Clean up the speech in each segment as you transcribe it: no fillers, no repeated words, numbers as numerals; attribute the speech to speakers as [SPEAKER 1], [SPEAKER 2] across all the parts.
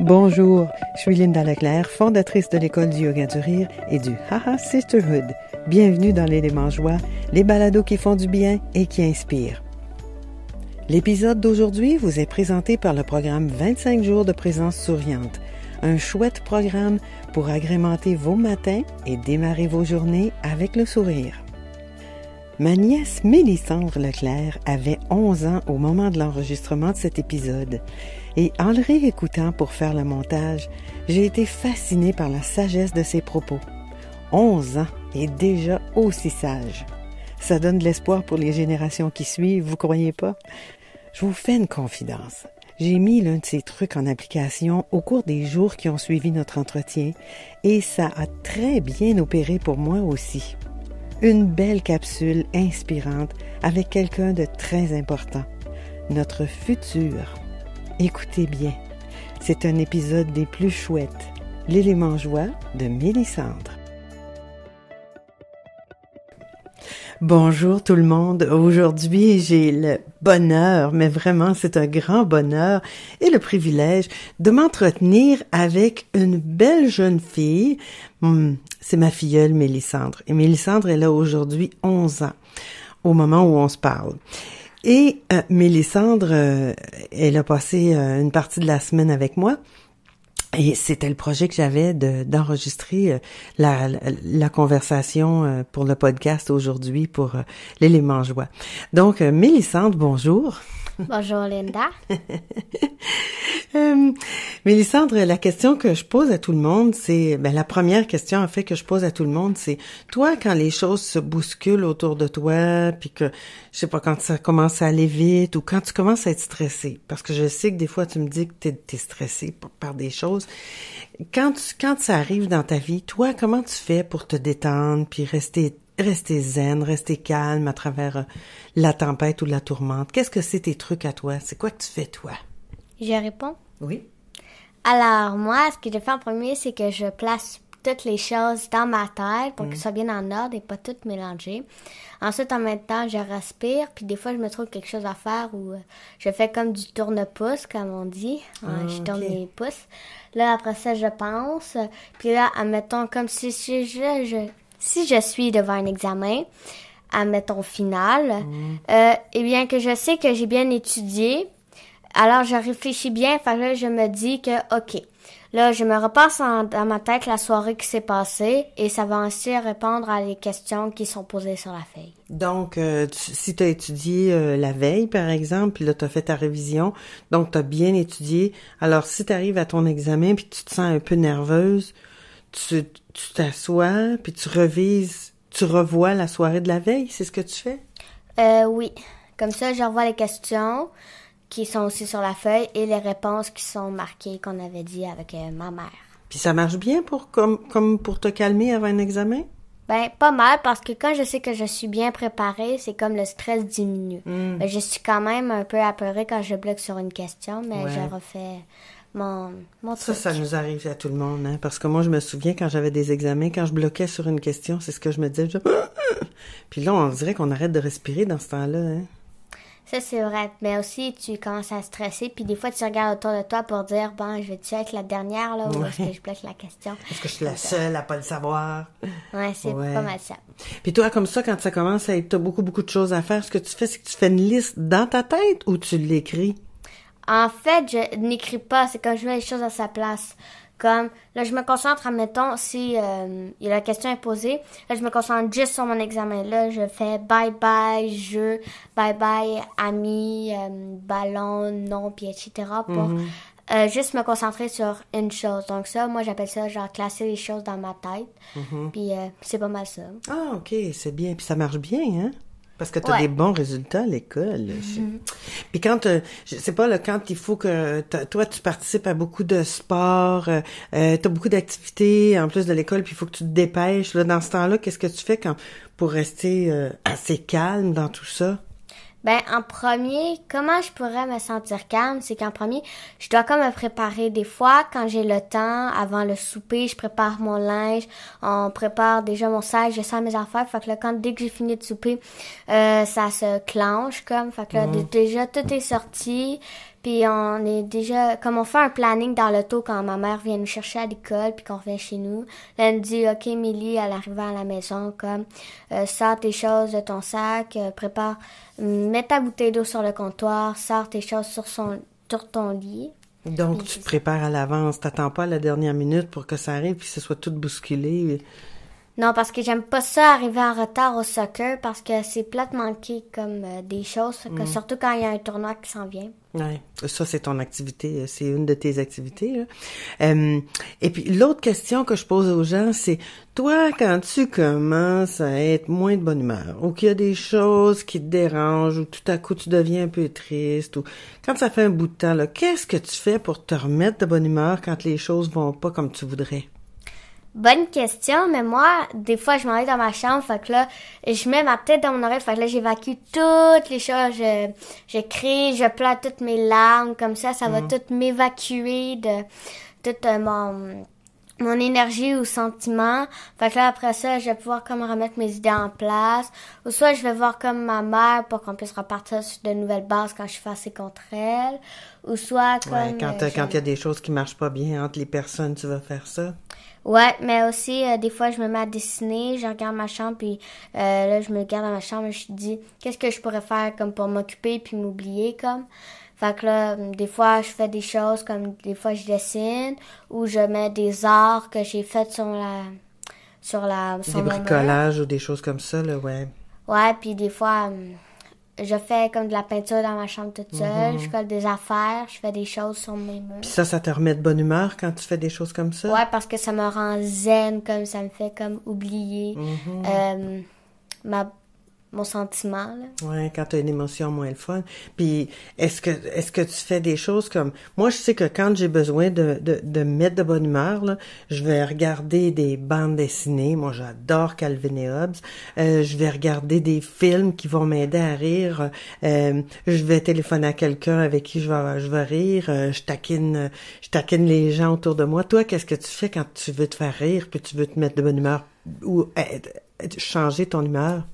[SPEAKER 1] Bonjour, je suis Linda Leclerc, fondatrice de l'École du yoga du rire et du Haha Sisterhood. Bienvenue dans l'élément joie, les balados qui font du bien et qui inspirent. L'épisode d'aujourd'hui vous est présenté par le programme 25 jours de présence souriante, un chouette programme pour agrémenter vos matins et démarrer vos journées avec le sourire. Ma nièce Mélissandre Leclerc avait 11 ans au moment de l'enregistrement de cet épisode et en le réécoutant pour faire le montage, j'ai été fascinée par la sagesse de ses propos. 11 ans et déjà aussi sage. Ça donne de l'espoir pour les générations qui suivent, vous croyez pas? Je vous fais une confidence. J'ai mis l'un de ces trucs en application au cours des jours qui ont suivi notre entretien et ça a très bien opéré pour moi aussi. Une belle capsule inspirante avec quelqu'un de très important, notre futur. Écoutez bien, c'est un épisode des plus chouettes, l'élément joie de Mélissandre. Bonjour tout le monde, aujourd'hui j'ai le bonheur, mais vraiment c'est un grand bonheur et le privilège de m'entretenir avec une belle jeune fille. C'est ma filleule Mélissandre. Et Mélissandre, elle a aujourd'hui 11 ans, au moment où on se parle. Et Mélissandre, elle a passé une partie de la semaine avec moi. Et c'était le projet que j'avais d'enregistrer la conversation pour le podcast aujourd'hui pour l'élément joie. Donc, Mélissandre, bonjour.
[SPEAKER 2] Bonjour Linda.
[SPEAKER 1] Mélissandre, la question que je pose à tout le monde, c'est, la première question en fait que je pose à tout le monde, c'est toi quand les choses se bousculent autour de toi, puis que je sais pas quand ça commence à aller vite ou quand tu commences à être stressé, parce que je sais que des fois tu me dis que t'es stressé par des choses. Quand ça arrive dans ta vie, toi comment tu fais pour te détendre puis rester zen, rester calme à travers la tempête ou la tourmente? Qu'est-ce que c'est tes trucs à toi? C'est quoi que tu fais, toi?
[SPEAKER 2] Je réponds?
[SPEAKER 1] Oui.
[SPEAKER 2] Alors, moi, ce que je fais en premier, c'est que je place toutes les choses dans ma tête pour qu'elles soient bien en ordre et pas toutes mélangées. Ensuite, en même temps, je respire, puis des fois, je me trouve quelque chose à faire où je fais comme du tourne-pouce, comme on dit. Je tourne mes pouces. Là, après ça, je pense. Puis là, admettons, comme si je suis devant un examen, admettons final, eh bien que je sais que j'ai bien étudié, alors je réfléchis bien, fait que là je me dis que ok, là je me repasse dans ma tête la soirée qui s'est passée et ça va ainsi répondre à les questions qui sont posées sur la feuille.
[SPEAKER 1] Donc, si tu as étudié la veille, par exemple, puis là tu as fait ta révision, donc tu as bien étudié, alors si tu arrives à ton examen puis tu te sens un peu nerveuse, tu t'assois, puis tu revois la soirée de la veille, c'est ce que tu fais?
[SPEAKER 2] Oui. Comme ça, je revois les questions qui sont aussi sur la feuille et les réponses qui sont marquées qu'on avait dit avec ma mère. Puis
[SPEAKER 1] ça marche bien comme pour te calmer avant un examen?
[SPEAKER 2] Ben, pas mal, parce que quand je sais que je suis bien préparée, c'est comme le stress diminue. Ben, je suis quand même un peu apeurée quand je bloque sur une question, mais je refais mon truc.
[SPEAKER 1] Ça nous arrive à tout le monde, hein, parce que moi, je me souviens quand j'avais des examens, quand je bloquais sur une question, c'est ce que je me disais. Puis là, on dirait qu'on arrête de respirer dans ce temps-là, hein.
[SPEAKER 2] Ça, c'est vrai. Mais aussi, tu commences à stresser, puis des fois, tu regardes autour de toi pour dire, bon, je vais-tu être la dernière, là, ou est-ce que je bloque la question?
[SPEAKER 1] Est-ce que je suis la seule à pas le savoir?
[SPEAKER 2] Ouais, c'est pas mal ça.
[SPEAKER 1] Puis toi, comme ça, quand ça commence à être, t'as beaucoup de choses à faire, ce que tu fais, c'est que tu fais une liste dans ta tête ou tu l'écris?
[SPEAKER 2] En fait, je n'écris pas, c'est quand je mets les choses à sa place. Comme, là, je me concentre, admettons, si la question est posée, là, je me concentre juste sur mon examen. Là, je fais bye-bye, jeu, bye-bye, ami, ballon, nom, puis etc. pour juste me concentrer sur une chose. Donc ça, moi, j'appelle ça, genre, classer les choses dans ma tête. Puis c'est pas mal ça.
[SPEAKER 1] Ah, OK, c'est bien. Puis ça marche bien, hein? Parce que tu as des bons résultats à l'école. Puis quand, je sais pas, là, quand il faut que toi, tu participes à beaucoup de sports, tu as beaucoup d'activités en plus de l'école, puis il faut que tu te dépêches. Là, dans ce temps-là, qu'est-ce que tu fais pour rester assez calme dans tout ça?
[SPEAKER 2] Ben, en premier, comment je pourrais me sentir calme, c'est qu'en premier, je dois comme me préparer. Des fois, quand j'ai le temps, avant le souper, je prépare mon linge, on prépare déjà mon sac, je sors mes affaires, fait que là, dès que j'ai fini de souper, ça se clenche comme, fait que là, déjà, tout est sorti, Puis on est déjà, comme on fait un planning dans l'auto quand ma mère vient nous chercher à l'école puis qu'on revient chez nous. Là, elle nous dit, OK, Milly, à l'arrivée à la maison, comme, sors tes choses de ton sac, prépare, mets ta bouteille d'eau sur le comptoir, sors tes choses sur ton lit.
[SPEAKER 1] Donc, tu te prépares à l'avance, t'attends pas à la dernière minute pour que ça arrive puis que ce soit tout bousculé.
[SPEAKER 2] Non, parce que j'aime pas ça arriver en retard au soccer parce que c'est plate manquer comme des choses, que surtout quand il y a un tournoi qui s'en vient.
[SPEAKER 1] Ouais, ça c'est ton activité, c'est une de tes activités. Et puis l'autre question que je pose aux gens, c'est toi quand tu commences à être moins de bonne humeur, ou qu'il y a des choses qui te dérangent, ou tout à coup tu deviens un peu triste, ou quand ça fait un bout de temps, là, qu'est-ce que tu fais pour te remettre de bonne humeur quand les choses vont pas comme tu voudrais?
[SPEAKER 2] Bonne question, mais moi, des fois, je m'en vais dans ma chambre, fait que là, je mets ma tête dans mon oreille, fait que là, j'évacue toutes les choses, je crie, je pleure toutes mes larmes, comme ça va tout m'évacuer de toute mon énergie ou sentiment. Fait que là, après ça, je vais pouvoir comme remettre mes idées en place, ou soit je vais voir comme ma mère pour qu'on puisse repartir sur de nouvelles bases quand je suis fâchée contre elle, ou soit comme...
[SPEAKER 1] Ouais, quand il y a des choses qui marchent pas bien entre les personnes, tu vas faire ça?
[SPEAKER 2] Ouais, mais aussi, des fois, je me mets à dessiner, je regarde ma chambre, puis là, je me regarde dans ma chambre et je dis, qu'est-ce que je pourrais faire comme pour m'occuper puis m'oublier, comme. Fait que là, des fois, je fais des choses comme, des fois, je dessine, ou je mets des arts que j'ai faits sur
[SPEAKER 1] des bricolages ou des choses comme ça, là, ouais.
[SPEAKER 2] Ouais, puis des fois... je fais comme de la peinture dans ma chambre toute seule, je colle des affaires, je fais des choses sur mes murs.
[SPEAKER 1] Puis ça te remet de bonne humeur quand tu fais des choses comme ça?
[SPEAKER 2] Ouais, parce que ça me rend zen, comme ça me fait comme oublier mon sentiment, là.
[SPEAKER 1] Ouais, quand tu as une émotion moins le fun. Puis est-ce que tu fais des choses comme... Moi, je sais que quand j'ai besoin de me mettre de bonne humeur, là, je vais regarder des bandes dessinées. Moi, j'adore Calvin et Hobbes. Je vais regarder des films qui vont m'aider à rire. Je vais téléphoner à quelqu'un avec qui je vais rire. Je taquine les gens autour de moi. Toi, qu'est-ce que tu fais quand tu veux te faire rire puis tu veux te mettre de bonne humeur ou changer ton humeur?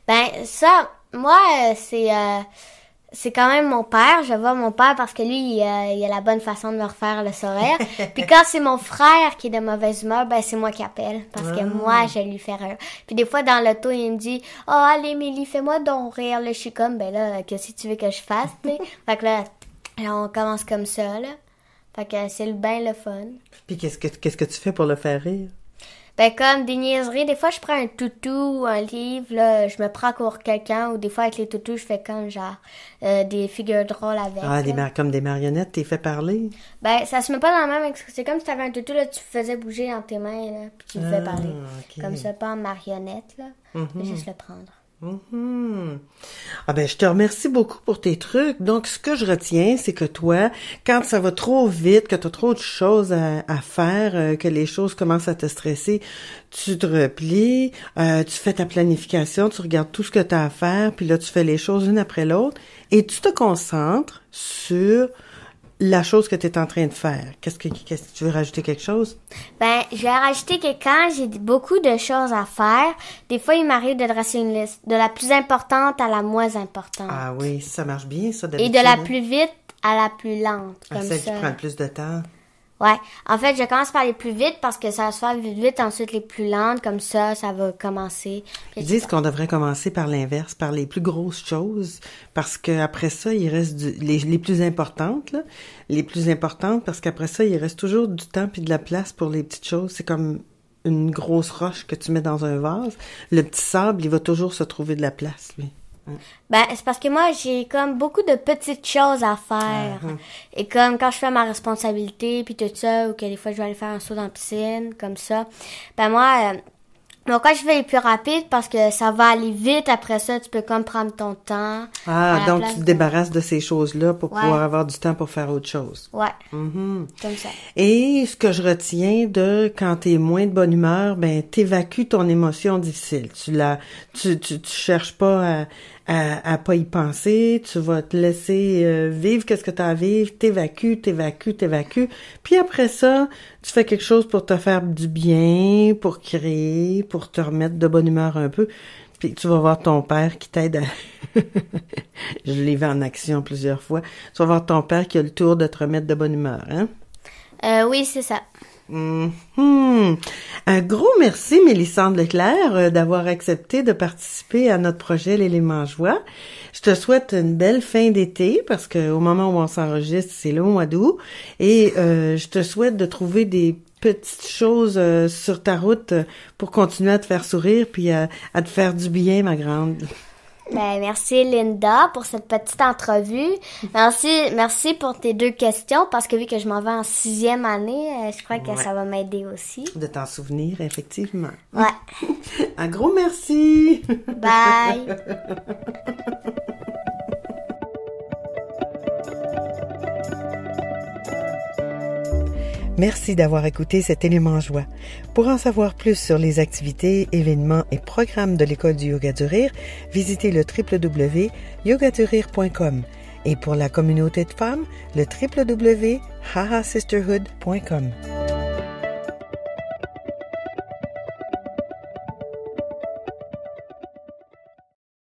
[SPEAKER 2] Ben, ça, moi, c'est quand même mon père. Je vois mon père parce que lui, il a la bonne façon de me refaire le sourire. Puis quand c'est mon frère qui est de mauvaise humeur, ben c'est moi qui appelle. Parce que moi, je lui fais rire. Puis des fois, dans l'auto, il me dit, « Oh, allez, Milly, fais-moi donc rire. » Là, je suis comme, ben là, qu'est-ce que tu veux que je fasse, tu sais? Fait que là, on commence comme ça, là. Fait que c'est le fun.
[SPEAKER 1] Puis qu'est-ce que tu fais pour le faire rire?
[SPEAKER 2] Ben, comme des niaiseries, des fois, je prends un toutou ou un livre, là, je me prends pour quelqu'un, ou des fois, avec les toutous, je fais comme, genre, des figures drôles avec.
[SPEAKER 1] Ah, comme des marionnettes, t'es fait parler?
[SPEAKER 2] Ben, ça se met pas dans la même, c'est comme si t'avais un toutou, là, tu faisais bouger dans tes mains, là, puis tu le fais parler.
[SPEAKER 1] Okay.
[SPEAKER 2] Comme ça, pas en marionnette, là, juste le prendre.
[SPEAKER 1] Ah ben, je te remercie beaucoup pour tes trucs. Donc, ce que je retiens, c'est que toi, quand ça va trop vite, que tu as trop de choses à faire, que les choses commencent à te stresser, tu te replies, tu fais ta planification, tu regardes tout ce que tu as à faire, puis là, tu fais les choses une après l'autre, et tu te concentres sur la chose que tu es en train de faire. Qu'est-ce que tu veux rajouter quelque chose?
[SPEAKER 2] Ben, je vais rajouter que quand j'ai beaucoup de choses à faire, des fois, il m'arrive de dresser une liste de la plus importante à la moins importante.
[SPEAKER 1] Ah oui, ça marche bien, ça, d'habitude.
[SPEAKER 2] Et de la plus vite à la plus lente, comme
[SPEAKER 1] celle
[SPEAKER 2] ça.
[SPEAKER 1] qui prend le plus de temps.
[SPEAKER 2] Ouais. En fait, je commence par les plus vite parce que ça va se faire vite, ensuite les plus lentes, comme ça va commencer.
[SPEAKER 1] Ils disent qu'on devrait commencer par l'inverse, par les plus grosses choses, parce que après ça, il reste les plus importantes, là. Les plus importantes, parce qu'après ça, il reste toujours du temps puis de la place pour les petites choses. C'est comme une grosse roche que tu mets dans un vase. Le petit sable, il va toujours se trouver de la place, lui.
[SPEAKER 2] Ben, c'est parce que moi, j'ai comme beaucoup de petites choses à faire. Et comme quand je fais ma responsabilité, puis tout ça, ou que des fois, je vais aller faire un saut dans la piscine, comme ça, ben moi, quand je fais les plus rapides, parce que ça va aller vite, après ça, tu peux comme prendre ton temps.
[SPEAKER 1] Ah, donc tu te débarrasses de ces choses-là pour pouvoir avoir du temps pour faire autre chose.
[SPEAKER 2] Ouais. Comme ça.
[SPEAKER 1] Et ce que je retiens de quand t'es moins de bonne humeur, ben, t'évacues ton émotion difficile. Tu cherches pas à pas y penser, tu vas te laisser vivre qu'est-ce que t'as à vivre, t'évacues. Puis après ça, tu fais quelque chose pour te faire du bien, pour créer, pour te remettre de bonne humeur un peu. Puis tu vas voir ton père qui t'aide à... Je l'ai vu en action plusieurs fois. Tu vas voir ton père qui a le tour de te remettre de bonne humeur, hein?
[SPEAKER 2] Oui, c'est ça.
[SPEAKER 1] Un gros merci, Mélissandre Leclerc, d'avoir accepté de participer à notre projet L'élément joie. Je te souhaite une belle fin d'été parce que au moment où on s'enregistre, c'est le mois d'août. Et je te souhaite de trouver des petites choses sur ta route pour continuer à te faire sourire puis à te faire du bien, ma grande.
[SPEAKER 2] Ben, merci Linda pour cette petite entrevue. Merci pour tes 2 questions parce que vu que je m'en vais en 6e année, je crois que ça va m'aider aussi.
[SPEAKER 1] De t'en souvenir, effectivement.
[SPEAKER 2] Ouais.
[SPEAKER 1] Un gros merci.
[SPEAKER 2] Bye.
[SPEAKER 1] Merci d'avoir écouté cet élément joie. Pour en savoir plus sur les activités, événements et programmes de l'École du yoga du rire, visitez le www.yogadurire.com et pour la communauté de femmes, le www.hahasisterhood.com.